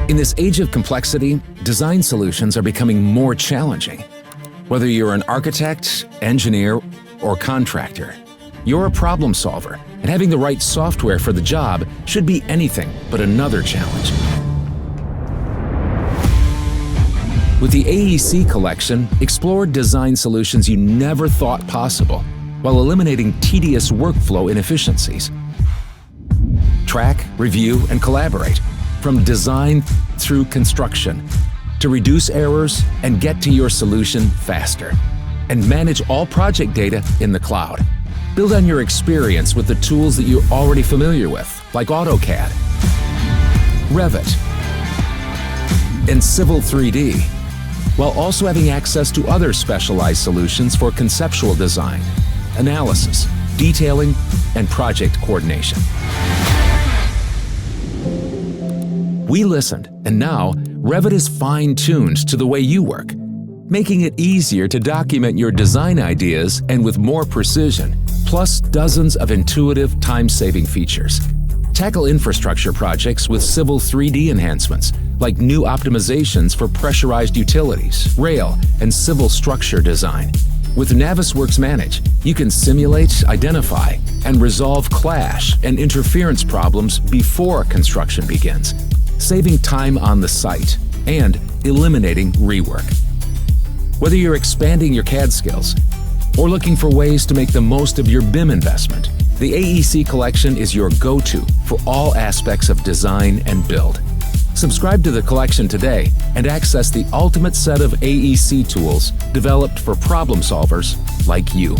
In this age of complexity, design solutions are becoming more challenging. Whether you're an architect, engineer, or contractor, you're a problem solver, and having the right software for the job should be anything but another challenge. With the AEC collection, explore design solutions you never thought possible while eliminating tedious workflow inefficiencies. Track, review, and collaborate from design through construction to reduce errors and get to your solution faster. And manage all project data in the cloud. Build on your experience with the tools that you're already familiar with, like AutoCAD, Revit, and Civil 3D, while also having access to other specialized solutions for conceptual design, analysis, detailing, and project coordination. We listened, and now Revit is fine-tuned to the way you work, making it easier to document your design ideas and with more precision, plus dozens of intuitive, time-saving features. Tackle infrastructure projects with Civil 3D enhancements, like new optimizations for pressurized utilities, rail, and civil structure design. With Navisworks Manage, you can simulate, identify, and resolve clash and interference problems before construction begins, saving time on the site and eliminating rework. Whether you're expanding your CAD skills or looking for ways to make the most of your BIM investment, the AEC collection is your go-to for all aspects of design and build. Subscribe to the collection today and access the ultimate set of AEC tools developed for problem solvers like you.